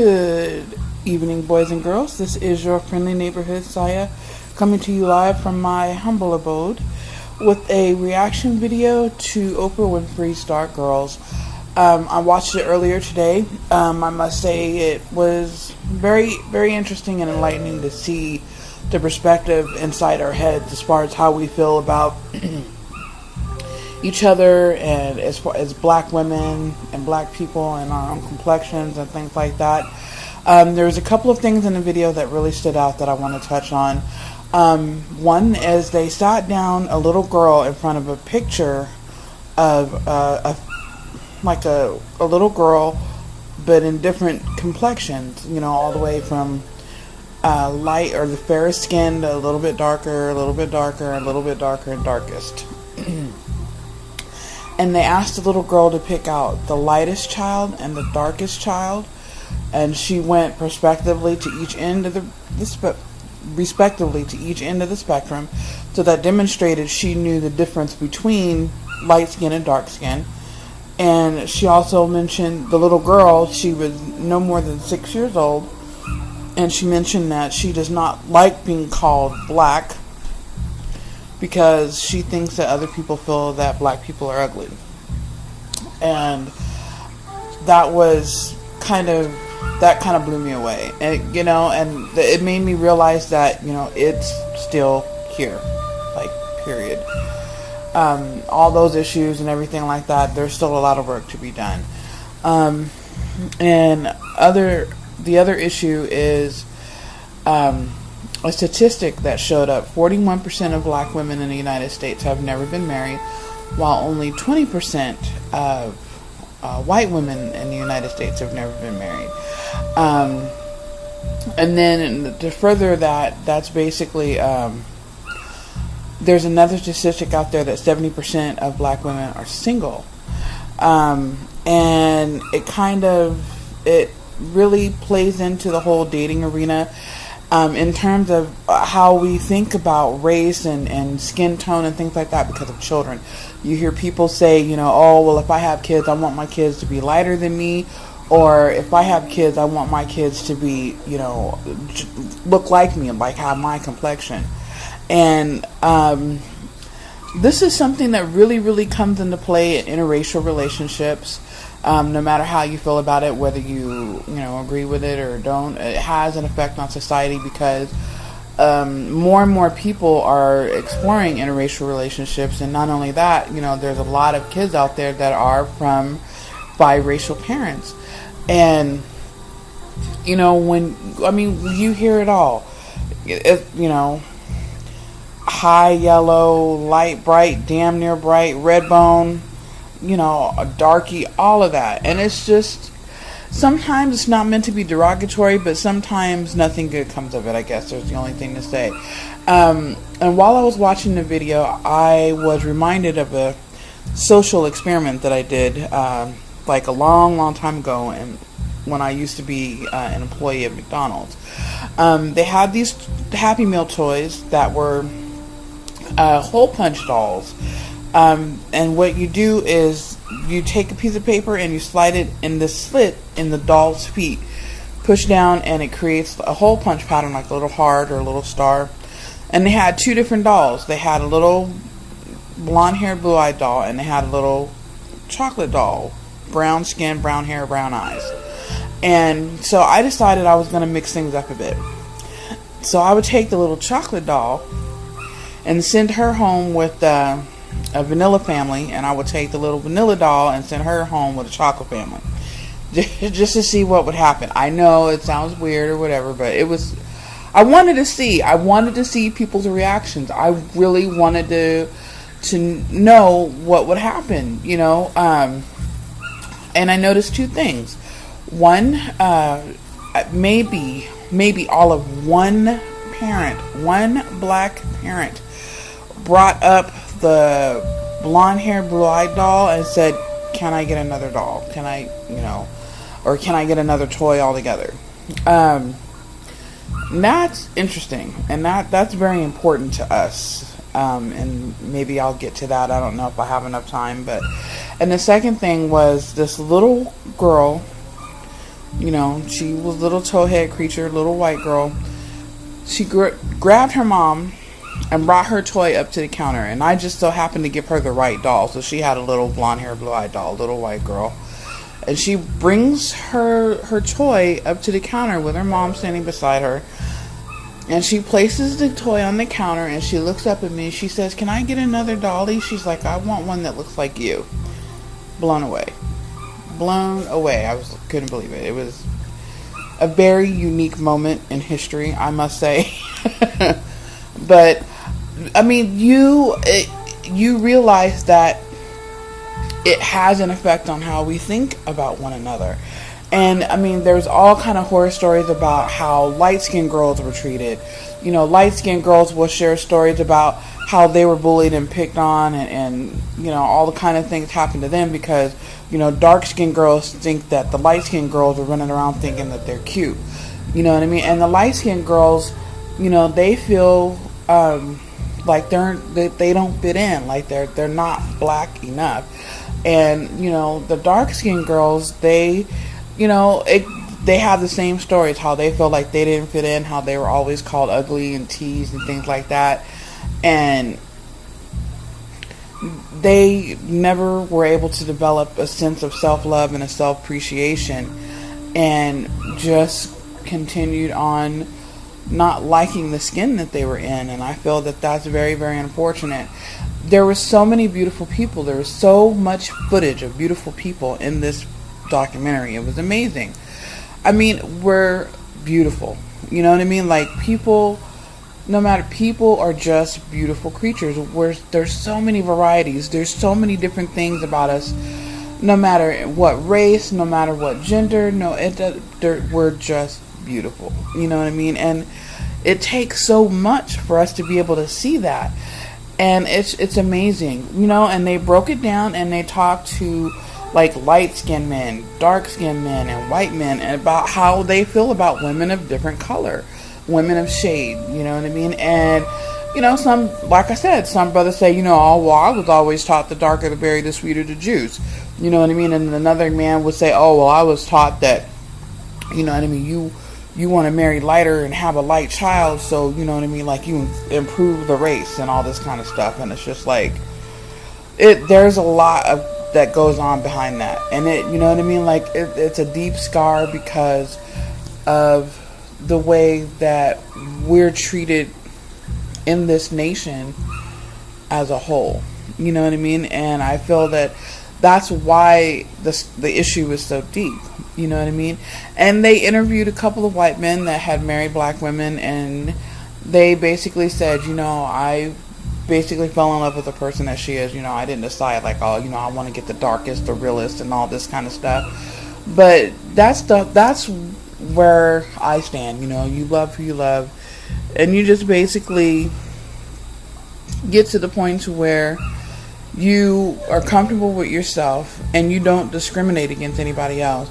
Good evening, boys and girls. This is your friendly neighborhood Saya, coming to you live from my humble abode with a reaction video to Oprah Winfrey's Dark Girls. I watched it earlier today. I must say it was very, very interesting and enlightening to see the perspective inside our heads as far as how we feel about each other, and as far as black women and black people and our own complexions and things like that. There was a couple of things in the video that really stood out that I want to touch on. One is they sat down a little girl in front of a picture of a little girl, but in different complexions, all the way from light or the fairest skinned, a little bit darker, a little bit darker, a little bit darker, and darkest. And they asked the little girl to pick out the lightest child and the darkest child, and she went respectively to each end of the spectrum, so that demonstrated she knew the difference between light skin and dark skin. And she also mentioned the little girl, she was no more than 6 years old, and she mentioned that she does not like being called black because she thinks that other people feel that black people are ugly. And that kind of blew me away. And, it made me realize that, it's still here, period. All those issues and everything like that, there's still a lot of work to be done. And the other issue is, a statistic that showed up: 41% of black women in the United States have never been married, while only 20% of white women in the United States have never been married. And then to further that's basically, there's another statistic out there that 70% of black women are single. And it really plays into the whole dating arena. In terms of how we think about race and skin tone and things like that because of children. You hear people say, if I have kids, I want my kids to be lighter than me, or if I have kids, I want my kids to be, look like me, like have my complexion. And this is something that really, really comes into play in interracial relationships. No matter how you feel about it, whether you agree with it or don't, it has an effect on society because more and more people are exploring interracial relationships. And not only that, there's a lot of kids out there that are from biracial parents. And, you hear it all. High yellow, light bright, damn near bright, red bone, a darky, all of that. And it's just, sometimes it's not meant to be derogatory, but sometimes nothing good comes of it, I guess. There's the only thing to say. And while I was watching the video, I was reminded of a social experiment that I did, a long, long time ago, and when I used to be an employee at McDonald's. They had these Happy Meal toys that were hole punch dolls. And what you do is you take a piece of paper and you slide it in the slit in the doll's feet. Push down and it creates a hole punch pattern, like a little heart or a little star. And they had two different dolls. They had a little blonde-haired, blue-eyed doll, and they had a little chocolate doll. Brown skin, brown hair, brown eyes. And so I decided I was going to mix things up a bit. So I would take the little chocolate doll and send her home with a vanilla family, and I would take the little vanilla doll and send her home with a chocolate family, just to see what would happen. I know it sounds weird or whatever, but I wanted to see people's reactions. I really wanted to know what would happen, and I noticed two things. One, maybe all of one black parent brought up the blonde-haired, blue-eyed doll and said, "Can I get another doll? Can I, or can I get another toy altogether?" That's interesting, and that's very important to us. And maybe I'll get to that. I don't know if I have enough time, and the second thing was this little girl You know, she was a little towhead creature, little white girl. She grabbed her mom and brought her toy up to the counter, and I just so happened to give her the right doll. So she had a little blonde hair, blue eyed doll, little white girl. And she brings her toy up to the counter with her mom standing beside her. And she places the toy on the counter, and she looks up at me. She says, "Can I get another dolly?" She's like, "I want one that looks like you." Blown away. Blown away. Couldn't believe it. It was a very unique moment in history, I must say. But, I mean, you realize that it has an effect on how we think about one another. And, I mean, there's all kind of horror stories about how light-skinned girls were treated. You know, light-skinned girls will share stories about how they were bullied and picked on, and you know, all the kind of things happened to them because, you know, dark-skinned girls think that the light-skinned girls are running around thinking that they're cute. You know what I mean? And the light-skinned girls, you know, they feel like they don't fit in, like they're not black enough. And, you know, the dark-skinned girls, they have the same stories, how they feel like they didn't fit in, how they were always called ugly and teased and things like that. And they never were able to develop a sense of self-love and a self-appreciation, and just continued on not liking the skin that they were in. And I feel that that's very, very unfortunate. There were so many beautiful people. There was so much footage of beautiful people in this documentary. It was amazing. I mean, we're beautiful. You know what I mean? Like, people are just beautiful creatures. There's so many varieties. There's so many different things about us. No matter what race, no matter what gender, we're just beautiful. You know what I mean? And it takes so much for us to be able to see that. And it's amazing. You know, and they broke it down, and they talked to like light-skinned men, dark-skinned men, and white men, and about how they feel about women of different color, women of shade, you know what I mean? And, you know, like I said, some brothers say, you know, oh, well, I was always taught the darker the berry, the sweeter the juice, you know what I mean? And another man would say, oh, well, I was taught that, you know what I mean, you want to marry lighter and have a light child, so, you know what I mean, like, you improve the race and all this kind of stuff. And it's just like, there's a lot of that goes on behind that, and you know what I mean, like, it's a deep scar because of the way that we're treated in this nation as a whole, you know what I mean? And I feel that that's why the issue is so deep, you know what I mean? And they interviewed a couple of white men that had married black women, and they basically said, you know, I basically fell in love with the person that she is. You know, I didn't decide like, oh, you know, I want to get the darkest, the realest, and all this kind of stuff. But that's where I stand. You know, you love who you love, and you just basically get to the point to where you are comfortable with yourself and you don't discriminate against anybody else.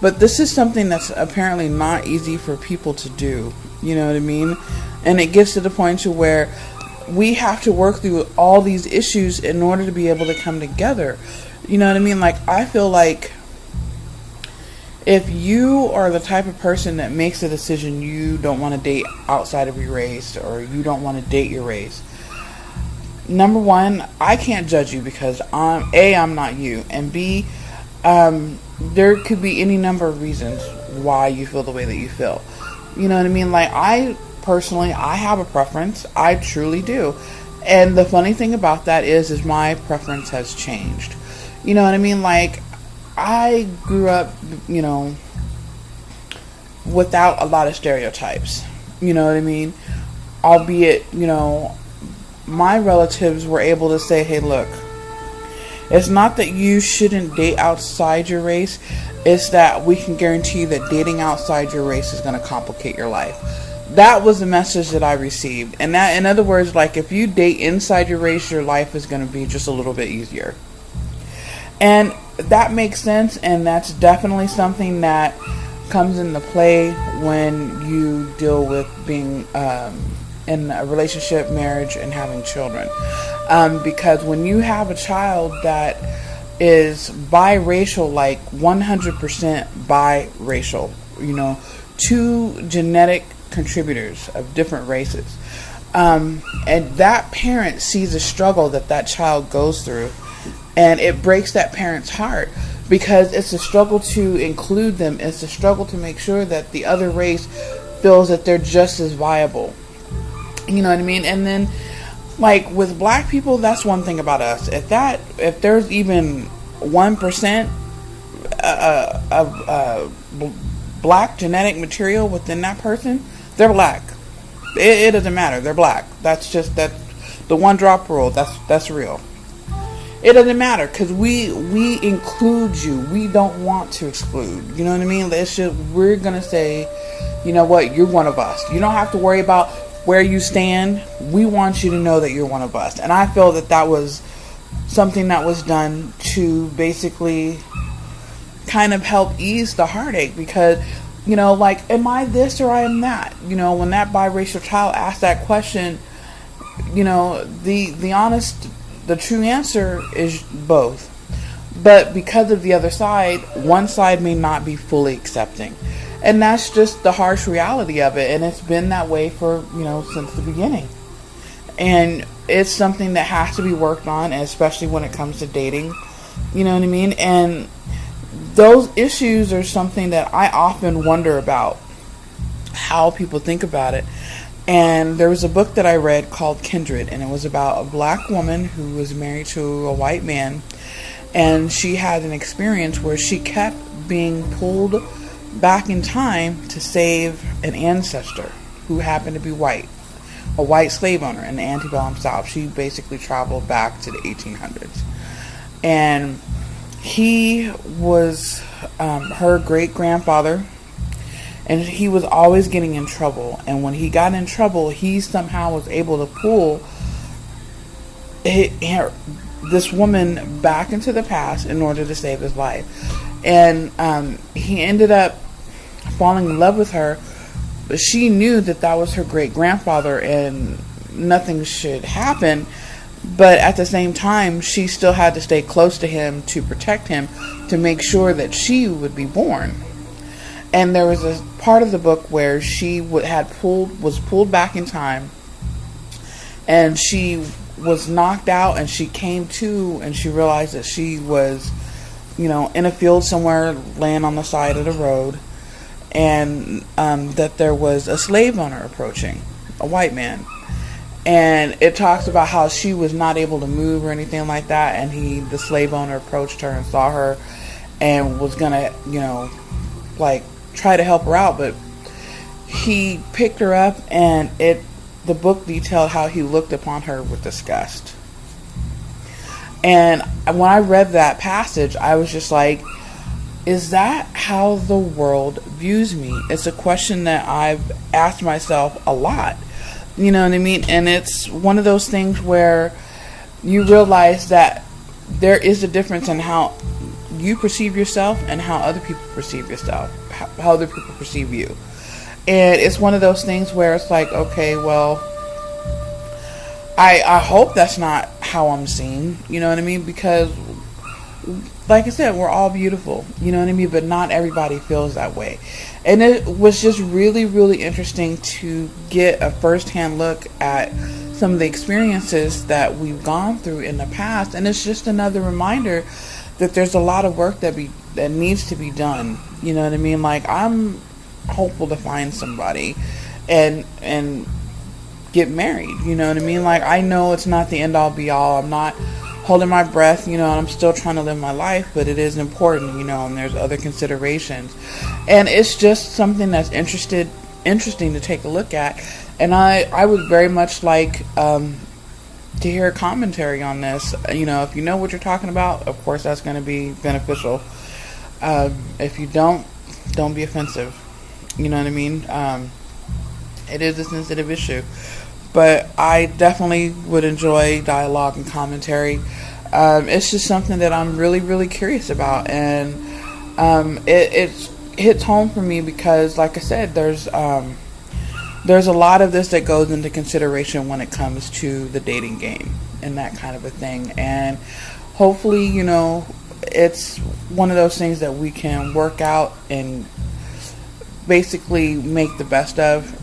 But this is something that's apparently not easy for people to do. You know what I mean? And it gets to the point to where we have to work through all these issues in order to be able to come together. You know what I mean? Like, I feel like if you are the type of person that makes a decision you don't want to date outside of your race, or you don't want to date your race, number one, I can't judge you because I'm not you, and B, there could be any number of reasons why you feel the way that you feel. You know what I mean? Like, personally, I have a preference. I truly do. And the funny thing about that is my preference has changed. You know what I mean? Like, I grew up, you know, without a lot of stereotypes. You know what I mean? Albeit, you know, my relatives were able to say, hey, look, it's not that you shouldn't date outside your race. It's that we can guarantee that dating outside your race is going to complicate your life. That was the message that I received. And that, in other words, like, if you date inside your race, your life is going to be just a little bit easier. And that makes sense, and that's definitely something that comes into play when you deal with being in a relationship, marriage, and having children. Because when you have a child that is biracial, like 100% biracial, two genetic contributors of different races. And that parent sees the struggle that child goes through, and it breaks that parent's heart, because it's a struggle to include them. It's a struggle to make sure that the other race feels that they're just as viable. You know what I mean? And then, like, with black people, that's one thing about us. If there's even 1% of black genetic material within that person, they're black. It doesn't matter. They're black. That's the one drop rule. That's real. It doesn't matter, because we include you. We don't want to exclude. You know what I mean? We're gonna say, you know what, you're one of us. You don't have to worry about where you stand. We want you to know that you're one of us. And I feel that was something that was done to basically kind of help ease the heartache, because, like, am I this or I am that? When that biracial child asked that question, the true answer is both. But because of the other side, one side may not be fully accepting. And that's just the harsh reality of it. And it's been that way for, since the beginning. And it's something that has to be worked on, especially when it comes to dating. You know what I mean? And those issues are something that I often wonder about, how people think about it. And there was a book that I read called Kindred, and it was about a black woman who was married to a white man, and she had an experience where she kept being pulled back in time to save an ancestor who happened to be white, a white slave owner in the antebellum South. She basically traveled back to the 1800s, and he was her great-grandfather. And he was always getting in trouble. And when he got in trouble, he somehow was able to pull this woman back into the past in order to save his life. And he ended up falling in love with her. But she knew that was her great-grandfather and nothing should happen. But at the same time, she still had to stay close to him to protect him, to make sure that she would be born. And there was a part of the book where she was pulled back in time, and she was knocked out, and she came to, and she realized that she was, in a field somewhere, laying on the side of the road, and that there was a slave owner approaching, a white man. And it talks about how she was not able to move or anything like that, and the slave owner approached her and saw her, and was gonna, try to help her out, but he picked her up, and the book detailed how he looked upon her with disgust. And when I read that passage, I was just like, is that how the world views me? It's a question that I've asked myself a lot. You know what I mean? And it's one of those things where you realize that there is a difference in how you perceive yourself and how other people perceive yourself, how other people perceive you. And it's one of those things where it's like, okay, well, I hope that's not how I'm seen, you know what I mean? Because, like I said, we're all beautiful, you know what I mean? But not everybody feels that way. And it was just really, really interesting to get a first-hand look at some of the experiences that we've gone through in the past. And it's just another reminder that there's a lot of work that needs to be done. You know what I mean? Like, I'm hopeful to find somebody and get married. You know what I mean? Like, I know it's not the end all be all. I'm not holding my breath, and I'm still trying to live my life, but it is important, and there's other considerations. And it's just something that's interesting to take a look at. And I would very much like to hear a commentary on this. If you know what you're talking about, of course that's going to be beneficial. If you don't be offensive. You know what I mean? It is a sensitive issue. But I definitely would enjoy dialogue and commentary. It's just something that I'm really, really curious about. And it hits home for me because, like I said, there's a lot of this that goes into consideration when it comes to the dating game and that kind of a thing. And hopefully, it's one of those things that we can work out and basically make the best of.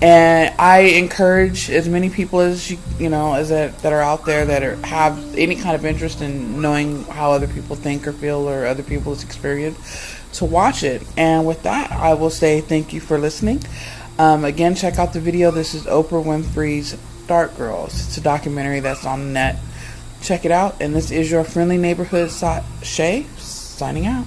And I encourage as many people as you know as that are out there that have any kind of interest in knowing how other people think or feel or other people's experience to watch it. And with that, I will say thank you for listening. Again, check out the video. This is Oprah Winfrey's Dark Girls. It's a documentary that's on the net. Check it out. And this is your friendly neighborhood Shay signing out.